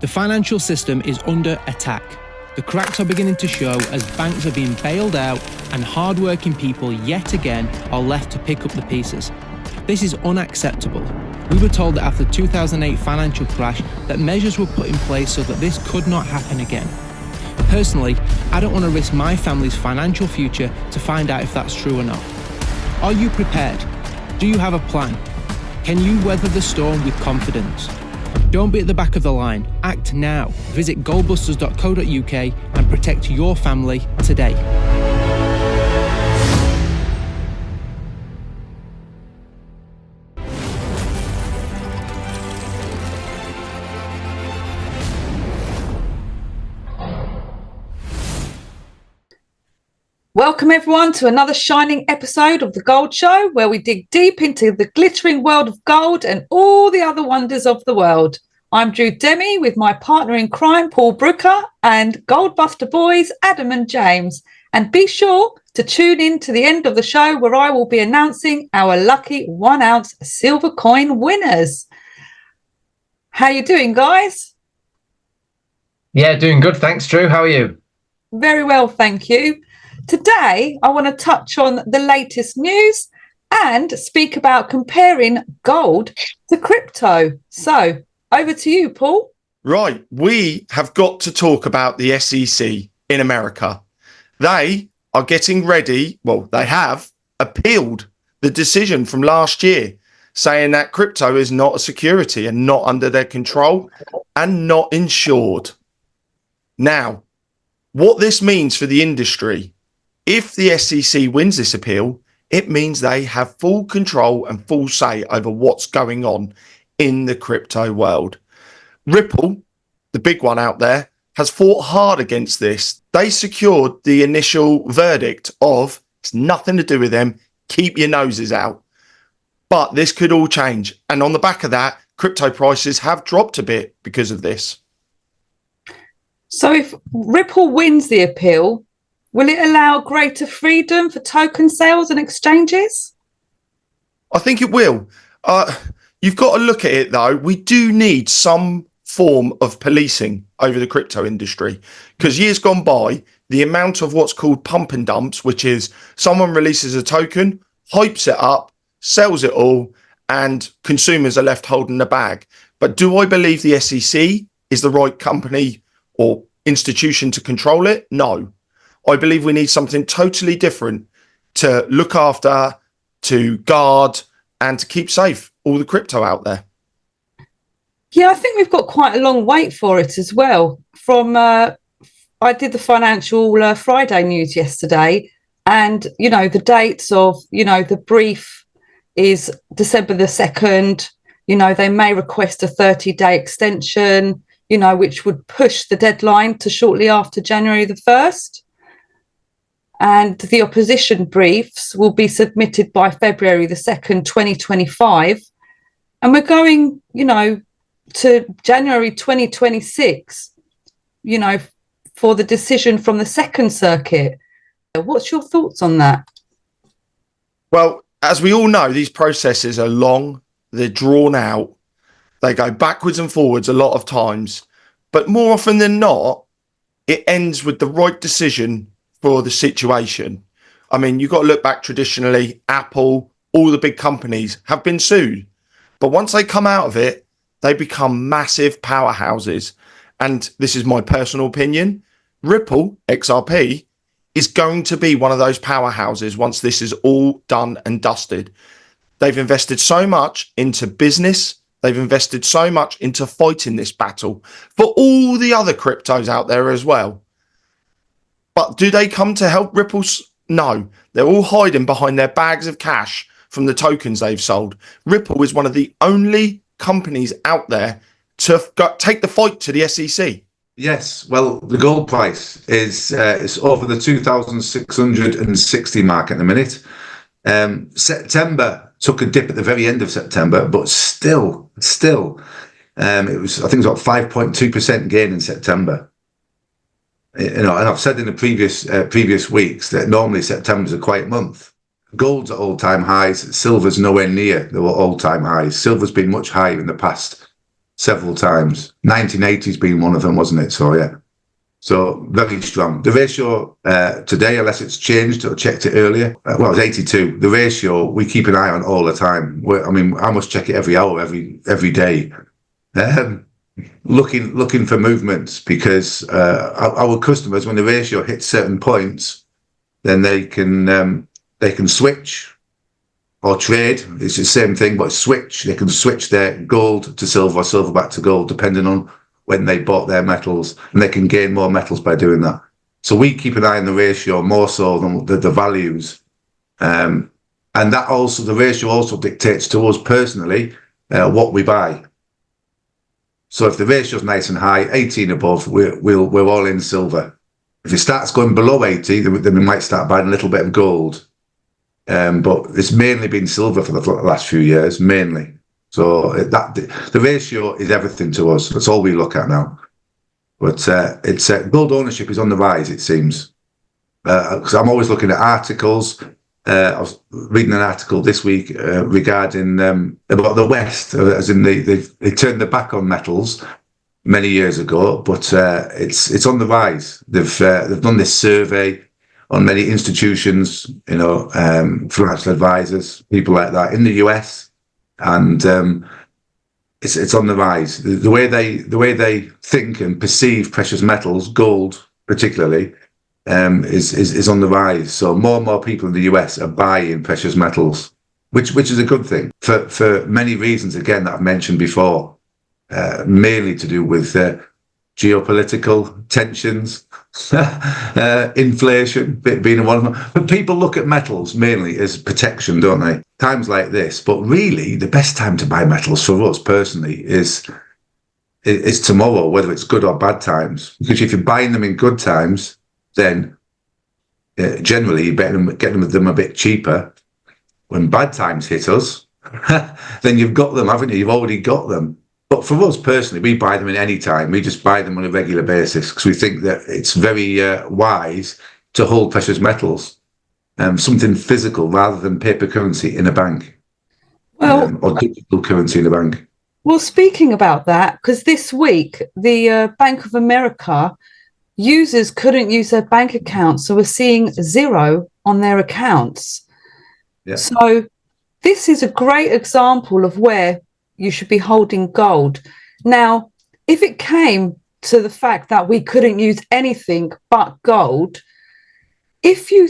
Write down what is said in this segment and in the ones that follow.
The financial system is under attack. The cracks are beginning to show as banks are being bailed out and hard-working people yet again are left to pick up the pieces. This is unacceptable. We were told that after the 2008 financial crash that measures were put in place so that this could not happen again. Personally, I don't want to risk my family's financial future to find out if that's true or not. Are you prepared? Do you have a plan? Can you weather the storm with confidence? Don't be at the back of the line. Act now. Visit goldbusters.co.uk and protect your family today. Welcome everyone to another shining episode of The Gold Show, where we dig deep into the glittering world of gold and all the other wonders of the world. I'm Demi with my partner in crime, Paul Brooker, and Goldbuster boys, Adam and James. And be sure to tune in to the end of the show where I will be announcing our lucky 1 ounce silver coin winners. How you doing, guys? Yeah, doing good. Thanks, Drew. How are you? Very well, thank you. Today, I want to touch on the latest news and speak about comparing gold to crypto. So, over to you, Paul. Right. We have got to talk about the SEC in America. They are getting ready. Well, they have appealed the decision from last year, saying that crypto is not a security and not under their control and not insured. Now, what this means for the industry, if the SEC wins this appeal, it means they have full control and full say over what's going on in the crypto world. Ripple, the big one out there, has fought hard against this. They secured the initial verdict of it's nothing to do with them, keep your noses out. But this could all change. And on the back of that, crypto prices have dropped a bit because of this. So if Ripple wins the appeal, will it allow greater freedom for token sales and exchanges? I think it will. You've got to look at it, though. We do need some form of policing over the crypto industry, because years gone by, the amount of what's called pump and dumps, which is someone releases a token, hypes it up, sells it all, and consumers are left holding the bag. But do I believe the SEC is the right company or institution to control it? No. I believe we need something totally different to look after, to guard, and to keep safe all the crypto out there. Yeah, I think we've got quite a long wait for it as well. I did the financial Friday news yesterday, and, the dates of, the brief is December the 2nd. They may request a 30-day extension, which would push the deadline to shortly after January the 1st. And the opposition briefs will be submitted by February the 2nd, 2025. And we're going, to January 2026, for the decision from the Second Circuit. What's your thoughts on that? Well, as we all know, these processes are long, they're drawn out, they go backwards and forwards a lot of times. But more often than not, it ends with the right decision for the situation. I mean, you've got to look back traditionally, Apple, all the big companies have been sued. But once they come out of it, they become massive powerhouses. And this is my personal opinion. Ripple, XRP, is going to be one of those powerhouses once this is all done and dusted. They've invested so much into business. They've invested so much into fighting this battle for all the other cryptos out there as well. But do they come to help Ripple? No, they're all hiding behind their bags of cash from the tokens they've sold. Ripple is one of the only companies out there to take the fight to the SEC. Yes, well, the gold price is over the 2,660 mark at the minute. September took a dip at the very end of September, but still, it was, I think it was about 5.2% gain in September. And I've said in the previous weeks that normally September's a quiet month. Gold's at all-time highs. Silver's nowhere near the all-time highs. Silver's been much higher in the past several times. 1980s being one of them, wasn't it? So yeah. So very strong. The ratio today, unless it's changed or checked it earlier, well, it's 82. The ratio we keep an eye on all the time. I must check it every hour, every day, looking for movements, because our customers, when the ratio hits certain points, then they can switch or trade. It's the same thing, but switch. They can switch their gold to silver or silver back to gold, depending on when they bought their metals, and they can gain more metals by doing that. So we keep an eye on the ratio more so than the values. And that also, the ratio also dictates to us personally what we buy. So if the ratio is nice and high, 18 above, we're all in silver. If it starts going below 80, then we might start buying a little bit of gold. But it's mainly been silver for the last few years, mainly. So the ratio is everything to us. That's all we look at now. But gold ownership is on the rise, it seems. Because I'm always looking at articles. I was reading an article this week regarding about the West, as in they turned their back on metals many years ago, but it's on the rise. They've done this survey on many institutions, financial advisors, people like that in the US. And it's on the rise. The way they think and perceive precious metals, gold particularly, is on the rise. So more and more people in the US are buying precious metals, which is a good thing for many reasons. Again, that I've mentioned before, mainly to do with geopolitical tensions, inflation being one of them. But people look at metals mainly as protection, don't they? Times like this. But really, the best time to buy metals for us personally is tomorrow, whether it's good or bad times. Because if you're buying them in good times, then generally you're getting them a bit cheaper. When bad times hit us, then you've got them, haven't you? You've already got them. But for us personally, we buy them in any time. We just buy them on a regular basis because we think that it's very wise to hold precious metals, something physical rather than paper currency in a bank, or digital currency in a bank. Well, speaking about that, because this week the Bank of America users couldn't use their bank accounts, so we're seeing zero on their accounts. Yeah. So this is a great example of where you should be holding gold. Now, if it came to the fact that we couldn't use anything but gold, if you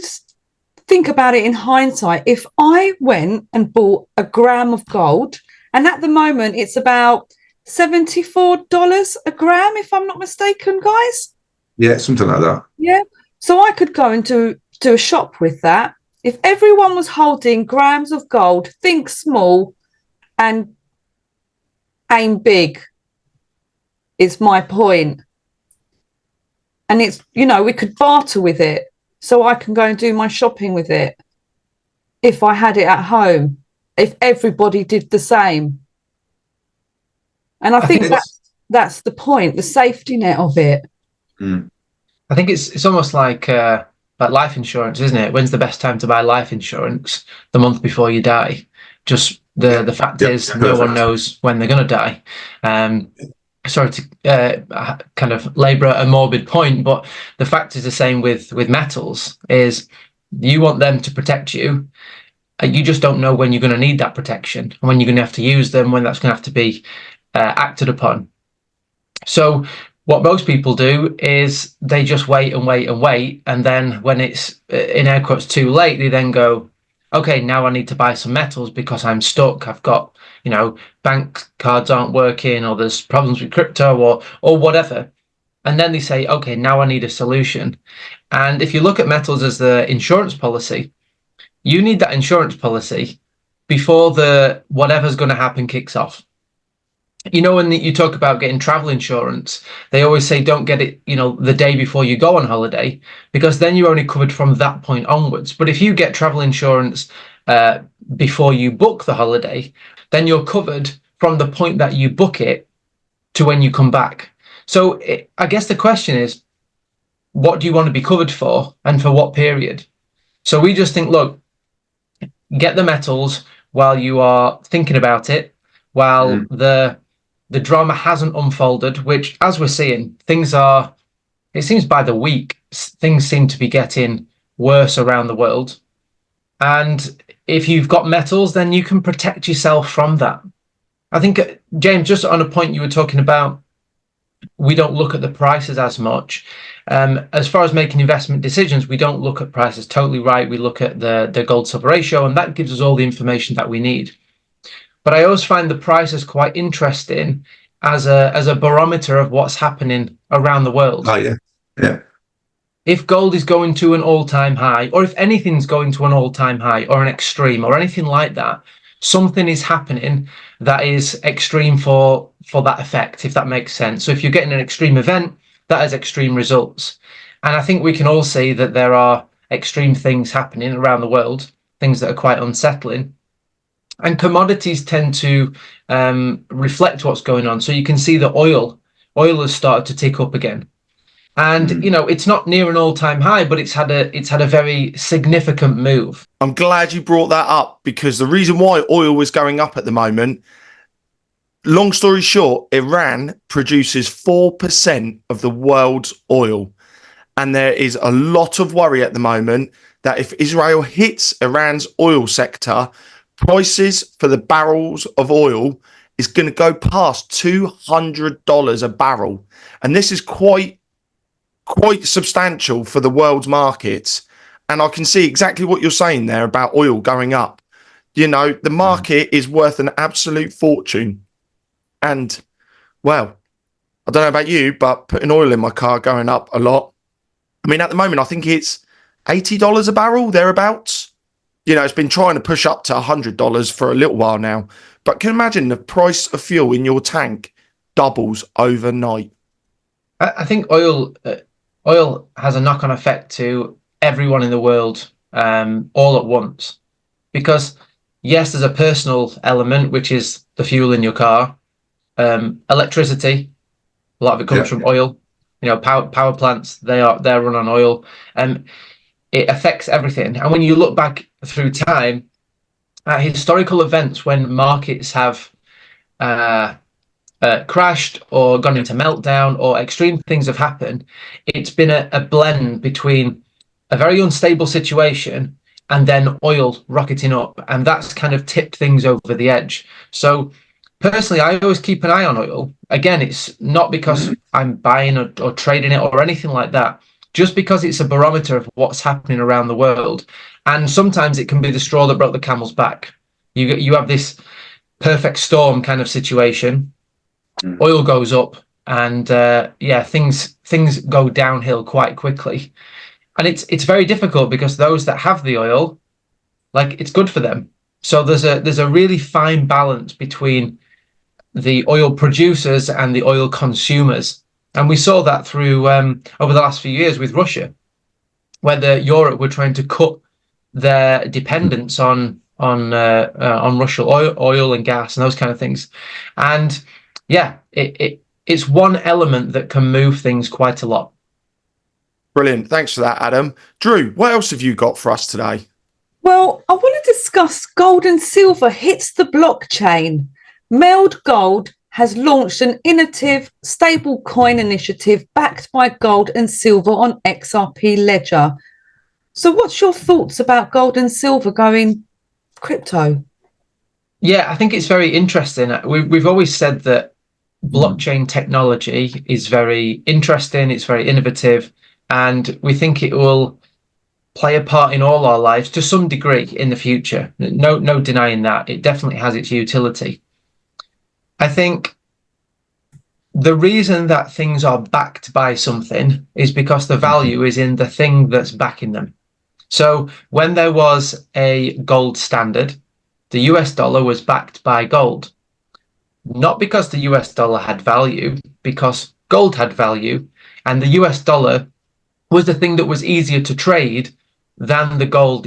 think about it in hindsight, if I went and bought a gram of gold, and at the moment it's about $74 a gram, if I'm not mistaken, guys. Yeah, something like that. Yeah. So I could go and do a shop with that. If everyone was holding grams of gold, think small and aim big is my point. And it's, we could barter with it. So I can go and do my shopping with it if I had it at home, if everybody did the same. And I think that's the point, the safety net of it. I think it's almost like life insurance, isn't it? When's the best time to buy life insurance? The month before you die. Just the fact is, no one knows when they're going to die. Sorry to kind of labour a morbid point, but the fact is the same with metals. Is you want them to protect you. You just don't know when you're going to need that protection, and when you're going to have to use them, when that's going to have to be acted upon. So what most people do is they just wait and wait and wait, and then when it's in air quotes too late, they then go, okay, now I need to buy some metals because I'm stuck. I've got, bank cards aren't working, or there's problems with crypto or whatever. And then they say, okay, now I need a solution. And if you look at metals as the insurance policy, you need that insurance policy before the whatever's going to happen kicks off. When you talk about getting travel insurance, they always say don't get it, the day before you go on holiday, because then you're only covered from that point onwards. But if you get travel insurance before you book the holiday, then you're covered from the point that you book it to when you come back. So I guess the question is, what do you want to be covered for and for what period? So we just think, look, get the metals while you are thinking about it, while the the drama hasn't unfolded, which, as we're seeing, it seems by the week, things seem to be getting worse around the world. And if you've got metals, then you can protect yourself from that. I think, James, just on a point you were talking about, we don't look at the prices as much. As far as making investment decisions, we don't look at prices. Totally right. We look at the gold silver ratio, and that gives us all the information that we need. But I always find the prices quite interesting as a barometer of what's happening around the world. Oh, yeah. Yeah. If gold is going to an all-time high, or if anything's going to an all-time high or an extreme or anything like that, something is happening that is extreme for that effect, if that makes sense. So if you're getting an extreme event, that has extreme results. And I think we can all see that there are extreme things happening around the world, things that are quite unsettling. And commodities tend to reflect what's going on. So you can see that oil has started to tick up again. And, it's not near an all-time high, but it's had a very significant move. I'm glad you brought that up, because the reason why oil was going up at the moment, long story short, Iran produces 4% of the world's oil. And there is a lot of worry at the moment that if Israel hits Iran's oil sector, prices for the barrels of oil is going to go past $200 a barrel. And this is quite substantial for the world's markets. And I can see exactly what you're saying there about oil going up. The market is worth an absolute fortune. And, well, I don't know about you, but putting oil in my car going up a lot. I mean, at the moment, I think it's $80 a barrel, thereabouts. It's been trying to push up to $100 for a little while now. But can you imagine the price of fuel in your tank doubles overnight? I think oil has a knock-on effect to everyone in the world all at once. Because, yes, there's a personal element, which is the fuel in your car. Electricity, a lot of it comes from oil. Power plants, they're run on oil. It affects everything. And when you look back through time at historical events when markets have crashed or gone into meltdown or extreme things have happened, it's been a blend between a very unstable situation and then oil rocketing up. And that's kind of tipped things over the edge. So personally, I always keep an eye on oil. Again, it's not because I'm buying or trading it or anything like that, just because it's a barometer of what's happening around the world. And sometimes it can be the straw that broke the camel's back. You have this perfect storm kind of situation. Oil goes up and things go downhill quite quickly. And it's very difficult because those that have the oil, it's good for them. So there's a really fine balance between the oil producers and the oil consumers. And we saw that through over the last few years with Russia, where Europe were trying to cut their dependence on Russian oil and gas and those kind of things. And it's one element that can move things quite a lot. Brilliant. Thanks for that, Adam. Drew, what else have you got for us today? Well, I want to discuss gold and silver hits the blockchain. Meld Gold has launched an innovative stable coin initiative backed by gold and silver on XRP Ledger. So what's your thoughts about gold and silver going crypto? Yeah, I think it's very interesting. We've always said that blockchain technology is very interesting, it's very innovative, and we think it will play a part in all our lives to some degree in the future. No denying that. It definitely has its utility. I think the reason that things are backed by something is because the value is in the thing that's backing them. So when there was a gold standard, the US dollar was backed by gold. Not because the US dollar had value, because gold had value, and the US dollar was the thing that was easier to trade than the gold.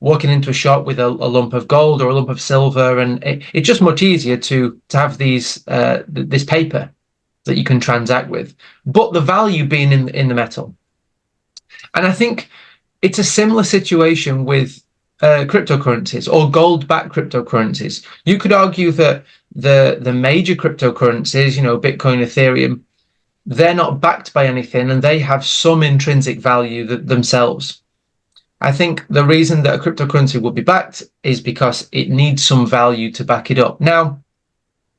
Walking into a shop with a lump of gold or a lump of silver, and it's just much easier to have this paper that you can transact with, but the value being in the metal. And I think it's a similar situation with cryptocurrencies or gold-backed cryptocurrencies. You could argue that the major cryptocurrencies, Bitcoin, Ethereum, they're not backed by anything and they have some intrinsic value themselves. I think the reason that a cryptocurrency will be backed is because it needs some value to back it up. Now,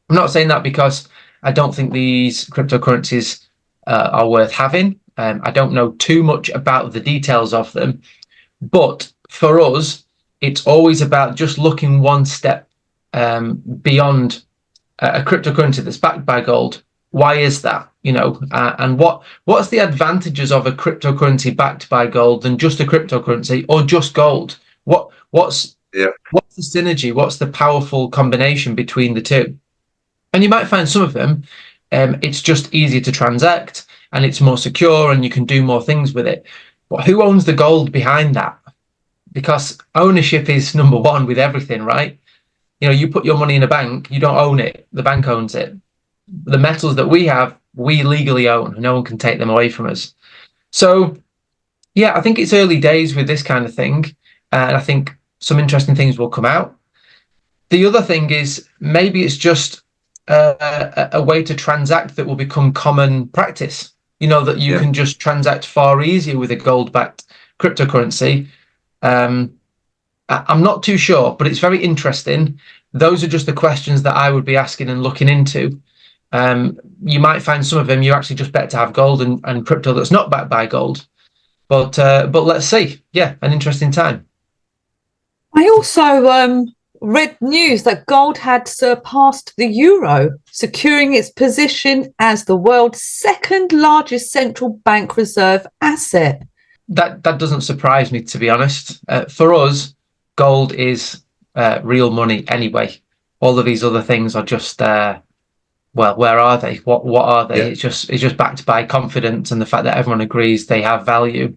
I'm not saying that because I don't think these cryptocurrencies are worth having. I don't know too much about the details of them, but for us, it's always about just looking one step beyond a cryptocurrency that's backed by gold. Why is that? And what's the advantages of a cryptocurrency backed by gold than just a cryptocurrency or just gold? What's the synergy? What's the powerful combination between the two? And you might find some of them, it's just easier to transact and it's more secure and you can do more things with it. But who owns the gold behind that? Because ownership is number one with everything, right? You put your money in a bank, you don't own it. The bank owns it. The metals that we have, we legally own. No one can take them away from us. So, yeah, I think it's early days with this kind of thing. And I think some interesting things will come out. The other thing is maybe it's just a way to transact that will become common practice. That you can just transact far easier with a gold-backed cryptocurrency. I'm not too sure, but it's very interesting. Those are just the questions that I would be asking and looking into. You might find some of them you're actually just better to have gold and crypto that's not backed by gold. But let's see. Yeah, an interesting time. I also read news that gold had surpassed the euro, securing its position as the world's second largest central bank reserve asset. That doesn't surprise me, to be honest. For us, gold is real money anyway. All of these other things are just where are they? What are they? Yeah. It's just backed by confidence and the fact that everyone agrees they have value.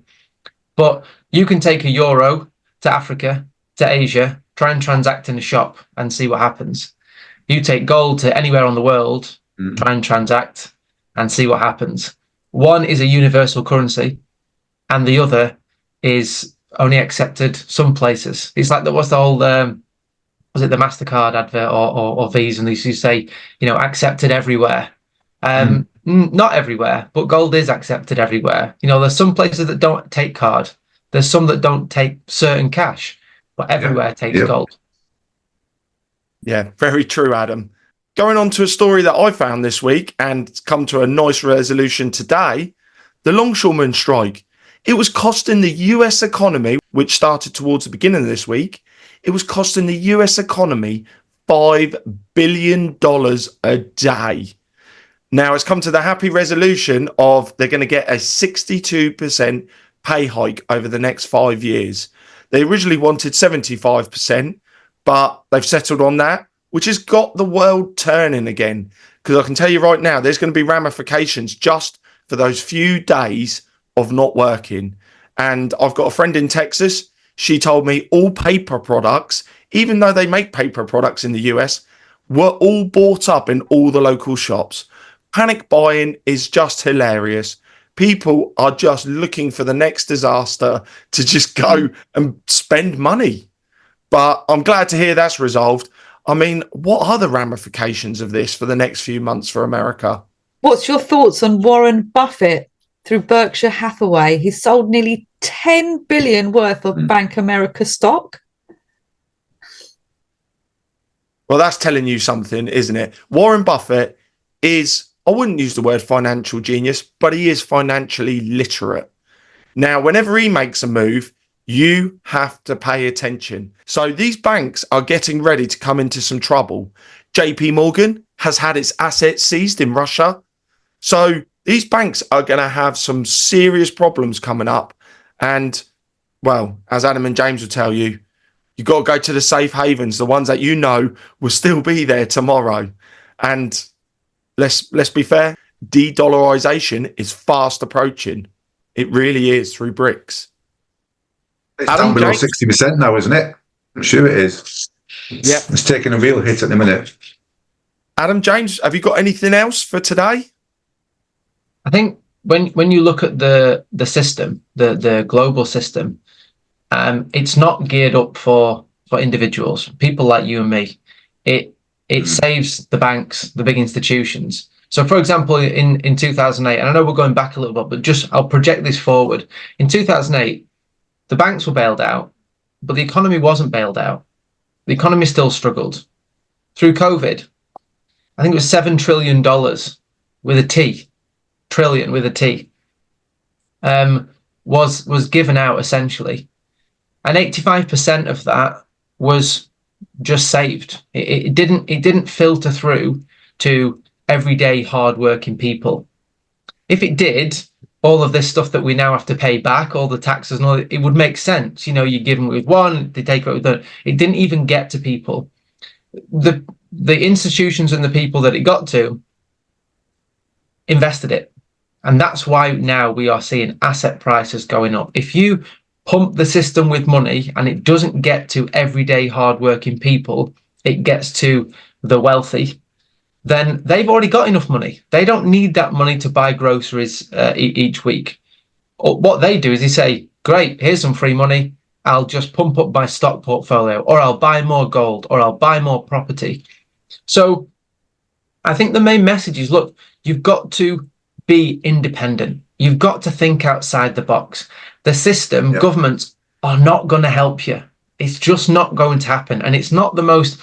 But you can take a euro to Africa, to Asia, try and transact in a shop and see what happens. You take gold to anywhere on the world, try and transact and see what happens. One is a universal currency and the other is only accepted some places. It's like what's the whole was it the MasterCard advert or Visa, and they used to say, accepted everywhere. Not everywhere, but gold is accepted everywhere. There's some places that don't take card. There's some that don't take certain cash, but everywhere takes gold. Yeah, very true, Adam. Going on to a story that I found this week and come to a nice resolution today, the longshoreman strike. It was costing the US economy, which started towards the beginning of this week, it was costing the US economy $5 billion a day. Now it's come to the happy resolution of they're going to get a 62% pay hike over the next 5 years. They originally wanted 75%, but they've settled on that, which has got the world turning again. Because I can tell you right now, there's going to be ramifications just for those few days of not working. And I've got a friend in Texas. She told me all paper products, even though they make paper products in the US, were all bought up in all the local shops. Panic buying is just hilarious. People are just looking for the next disaster to just go and spend money. But I'm glad to hear that's resolved. I mean, what are the ramifications of this for the next few months for America? What's your thoughts on Warren Buffett through Berkshire Hathaway? He sold nearly $10 billion worth of Bank America stock. Well, that's telling you something, isn't it? Warren Buffett is, I wouldn't use the word financial genius, but he is financially literate. Now, whenever he makes a move, you have to pay attention. So these banks are getting ready to come into some trouble. JP Morgan has had its assets seized in Russia. So these banks are going to have some serious problems coming up. And, well, as Adam and James will tell you, you've got to go to the safe havens, the ones that you know will still be there tomorrow. And let's be fair, de-dollarization is fast approaching. It really is through BRICS. It's down below 60% now, isn't it? I'm sure it is. Yeah. It's taking a real hit at the minute. Adam, James, have you got anything else for today? I think when you look at the system, the global system, it's not geared up for individuals, people like you and me. It saves the banks, the big institutions. So, for example, in 2008, and I know we're going back a little bit, but I'll project this forward. In 2008, the banks were bailed out, but the economy wasn't bailed out. The economy still struggled. Through COVID, I think it was $7 trillion with a T, trillion with a T, was given out essentially. And 85% of that was just saved. It didn't filter through to everyday hardworking people. If it did, all of this stuff that we now have to pay back, all the taxes and all, it would make sense. You know, you give them with one, they take it with the. It didn't even get to people. The institutions and the people that it got to invested it. And that's why now we are seeing asset prices going up. If you pump the system with money and it doesn't get to everyday hardworking people, it gets to the wealthy, then they've already got enough money. They don't need that money to buy groceries each week. What they do is they say, great, here's some free money. I'll just pump up my stock portfolio, or I'll buy more gold, or I'll buy more property. So I think the main message is, look, you've got to be independent. You've got to think outside the box. The system, governments are not going to help you. It's just not going to happen. And it's not the most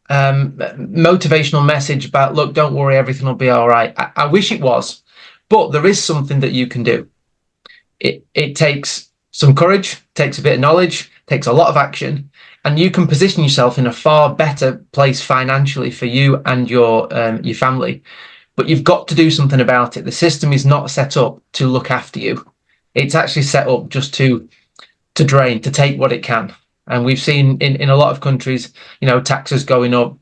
motivational message about, look, don't worry, everything will be all right. I wish it was, but there is something that you can do. It takes some courage, takes a bit of knowledge, takes a lot of action, and you can position yourself in a far better place financially for you and your family. But you've got to do something about it. The system is not set up to look after you. It's actually set up just to drain, to take what it can. And we've seen in a lot of countries, you know, taxes going up.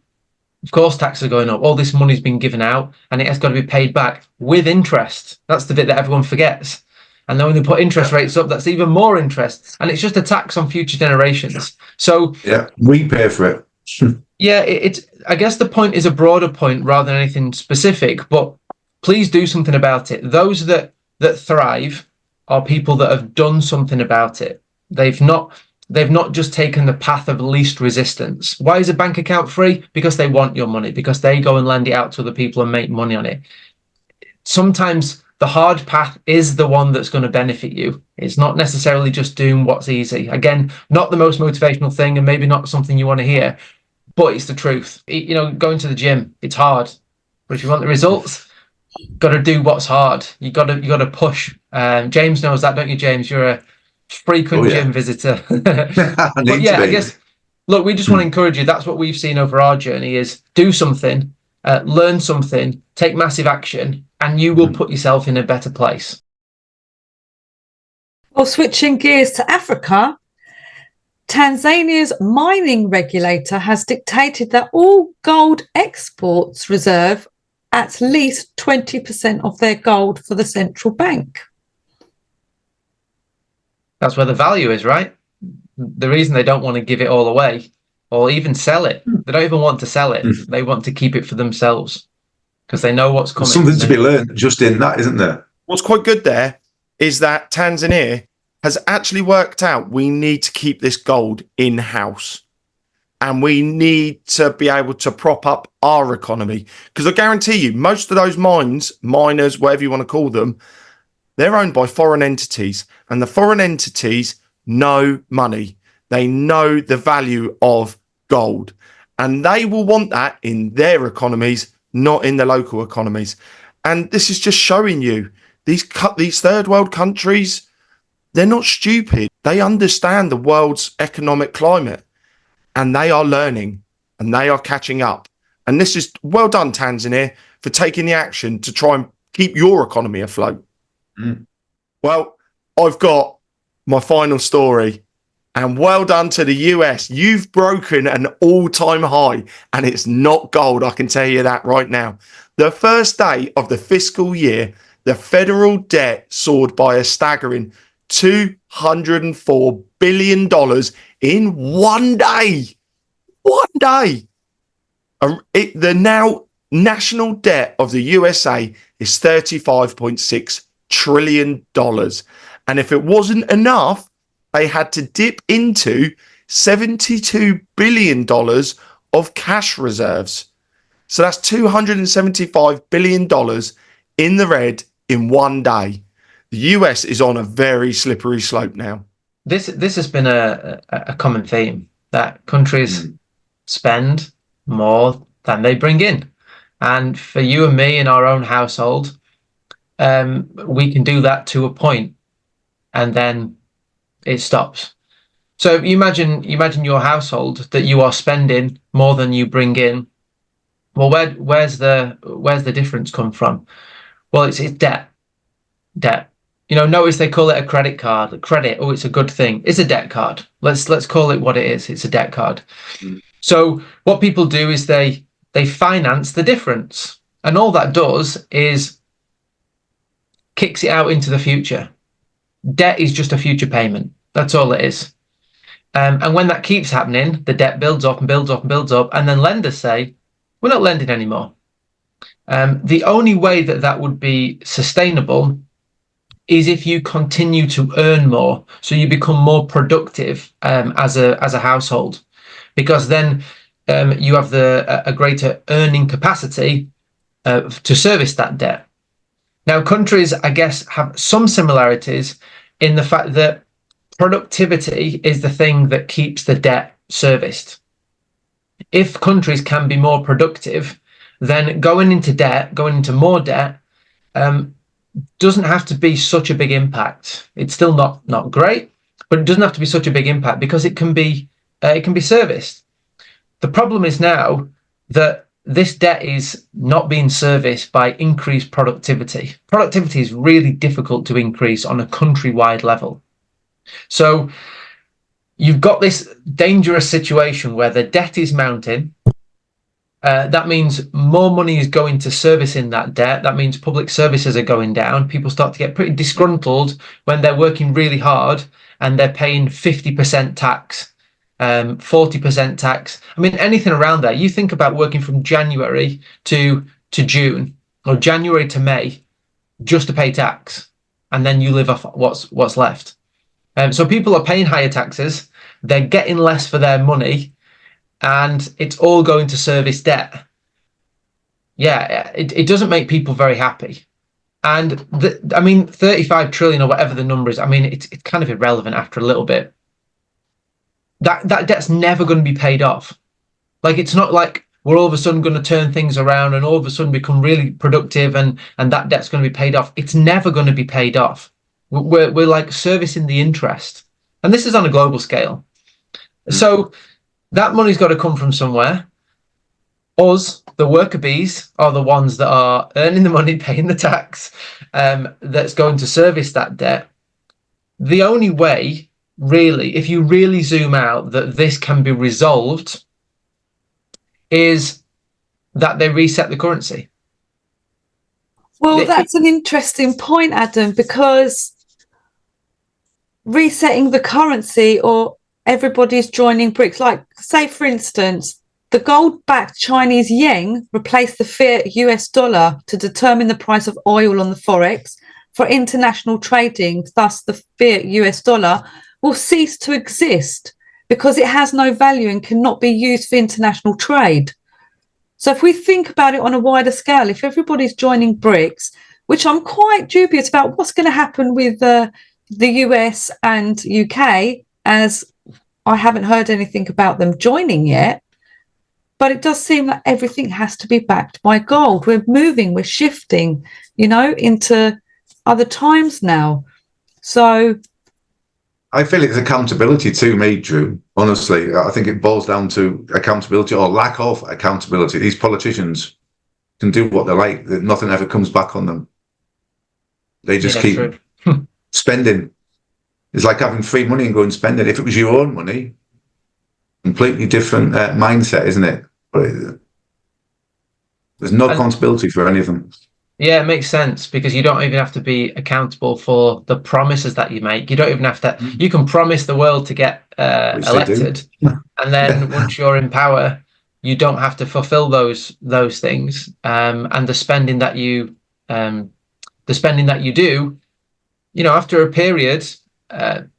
Of course, taxes are going up. All this money's been given out and it has got to be paid back with interest. That's the bit that everyone forgets. And then when they put interest rates up, that's even more interest. And it's just a tax on future generations. So yeah, we pay for it. Yeah, it's. I guess the point is a broader point rather than anything specific, but please do something about it. Those that thrive are people that have done something about it. They've not just taken the path of least resistance. Why is a bank account free? Because they want your money, because they go and lend it out to other people and make money on it. Sometimes the hard path is the one that's going to benefit you. It's not necessarily just doing what's easy. Again, not the most motivational thing and maybe not something you want to hear, but it's the truth. You know, going to the gym, it's hard. But if you want the results, got to do what's hard. You got to push. James knows that, don't you, James? You're a frequent gym visitor. But yeah, I guess, look, we just want to encourage you. That's what we've seen over our journey is do something, learn something, take massive action, and you will put yourself in a better place. Well, switching gears to Africa, Tanzania's mining regulator has dictated that all gold exports reserve at least 20% of their gold for the central bank. That's where the value is, right? The reason they don't want to give it all away or even sell it, they don't even want to sell it. They want to keep it for themselves because they know what's coming. There's something to be learned just in that, isn't there? What's quite good there is that Tanzania has actually worked out we need to keep this gold in-house and we need to be able to prop up our economy. Because I guarantee you, most of those miners, whatever you want to call them, they're owned by foreign entities, and the foreign entities know money. They know the value of gold, and they will want that in their economies, not in the local economies. And this is just showing you these third world countries, they're not stupid. They understand the world's economic climate, and they are learning and they are catching up. And this is well done, Tanzania, for taking the action to try and keep your economy afloat. Well, I've got my final story, and well done to the US. You've broken an all-time high, and it's not gold. I can tell you that right now. The first day of the fiscal year, the federal debt soared by a staggering $204 billion in one day. One day. The now national debt of the USA is $35.6 trillion. And if it wasn't enough, they had to dip into $72 billion of cash reserves. So that's $275 billion in the red in one day. The US is on a very slippery slope now. This has been a common theme, that countries spend more than they bring in. And for you and me in our own household, we can do that to a point, and then it stops. So you imagine your household that you are spending more than you bring in. Well, where's the difference come from? Well, it's debt. Notice they call it a credit card. Credit, oh, it's a good thing. It's a debt card. Let's call it what it is. It's a debt card. So what people do is they finance the difference, and all that does is kicks it out into the future. Debt is just a future payment. That's all it is. And when that keeps happening, the debt builds up and builds up and builds up, and then lenders say, we're not lending anymore. The only way that would be sustainable is if you continue to earn more, so you become more productive as a household, because then you have a greater earning capacity to service that debt. Now, countries, I guess, have some similarities in the fact that productivity is the thing that keeps the debt serviced. If countries can be more productive, then going into more debt, doesn't have to be such a big impact. It's still not great, but it doesn't have to be such a big impact because it can be serviced. The problem is now that this debt is not being serviced by increased productivity. Productivity is really difficult to increase on a countrywide level. So you've got this dangerous situation where the debt is mounting. That means more money is going to servicing that debt. That means public services are going down. People start to get pretty disgruntled when they're working really hard and they're paying 50% tax, 40% tax. I mean, anything around there. You think about working from January to June or January to May just to pay tax, and then you live off what's left. So people are paying higher taxes. They're getting less for their money, and it's all going to service debt. Yeah, it doesn't make people very happy. And 35 trillion or whatever the number is, I mean, it's kind of irrelevant after a little bit. That debt's never going to be paid off. Like, it's not like we're all of a sudden going to turn things around and all of a sudden become really productive and that debt's going to be paid off. It's never going to be paid off. We're like servicing the interest. And this is on a global scale. So that money's got to come from somewhere. Us, the worker bees, are the ones that are earning the money, paying the tax, that's going to service that debt. The only way, really, if you really zoom out, that this can be resolved is that they reset the currency. Well, that's an interesting point, Adam, because resetting the currency, or everybody's joining BRICS, like, say, for instance, the gold-backed Chinese yuan replaced the fiat US dollar to determine the price of oil on the forex for international trading. Thus, the fiat US dollar will cease to exist because it has no value and cannot be used for international trade. So if we think about it on a wider scale, if everybody's joining BRICS, which I'm quite dubious about what's going to happen with the US and UK, as I haven't heard anything about them joining yet, but it does seem that everything has to be backed by gold. We're moving, we're shifting, into other times now. So I feel it's accountability too, me, Drew. Honestly, I think it boils down to accountability or lack of accountability. These politicians can do what they like. Nothing ever comes back on them. They just keep spending. It's like having free money and go and spend it. If it was your own money, completely different mindset, isn't it? But there's no accountability for any of them. Yeah, it makes sense, because you don't even have to be accountable for the promises that you make. You don't even have to. You can promise the world to get elected, and then once you're in power, you don't have to fulfill those things. And the spending that you do, after a period,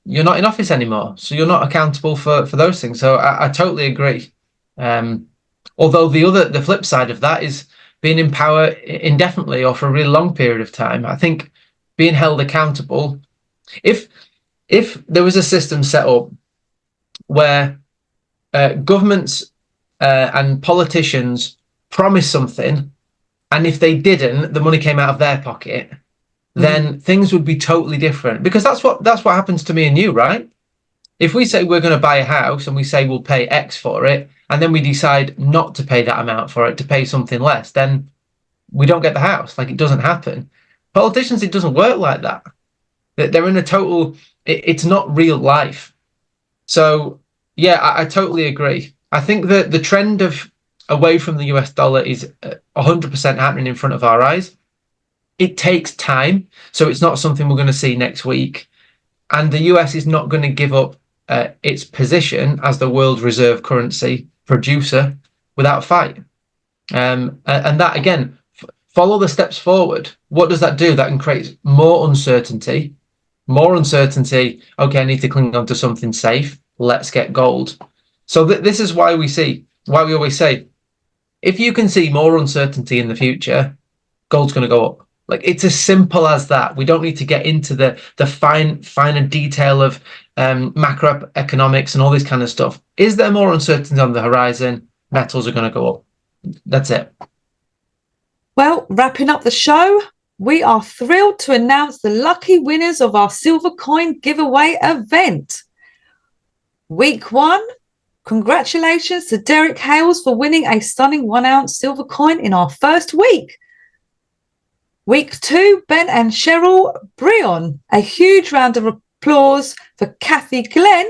you're not in office anymore, so you're not accountable for those things. So I totally agree. Although the flip side of that is being in power indefinitely or for a really long period of time. I think being held accountable, if there was a system set up where governments and politicians promise something, and if they didn't, the money came out of their pocket, then things would be totally different. Because that's what happens to me and you, right? If we say we're going to buy a house and we say we'll pay X for it, and then we decide not to pay that amount for it, to pay something less, then we don't get the house. Like, it doesn't happen. Politicians, it doesn't work like that. They're in a total, it's not real life. So yeah, I totally agree. I think that the trend of away from the US dollar is 100% happening in front of our eyes. It takes time, so it's not something we're going to see next week. And the US is not going to give up its position as the world reserve currency producer without a fight. And that, again, follow the steps forward. What does that do? That can create more uncertainty. Okay, I need to cling on to something safe. Let's get gold. So this is why we always say, if you can see more uncertainty in the future, gold's going to go up. Like, it's as simple as that. We don't need to get into the finer detail of macroeconomics and all this kind of stuff. Is there more uncertainty on the horizon? Metals are going to go up. That's it. Well, wrapping up the show, we are thrilled to announce the lucky winners of our silver coin giveaway event. Week 1, congratulations to Derek Hales for winning a stunning 1 ounce silver coin in our first week. Week 2, Ben and Cheryl Brion. A huge round of applause for Kathy Glenn,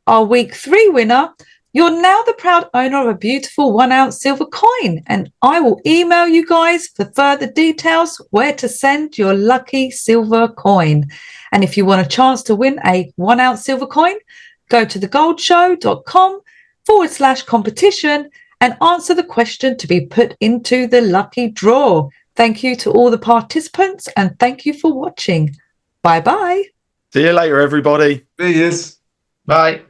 our week 3 winner. You're now the proud owner of a beautiful 1 ounce silver coin, and I will email you guys for further details where to send your lucky silver coin. And if you want a chance to win a 1 ounce silver coin, go to thegoldshow.com/competition and answer the question to be put into the lucky draw. Thank you to all the participants, and thank you for watching. Bye-bye. See you later, everybody. Cheers. Bye.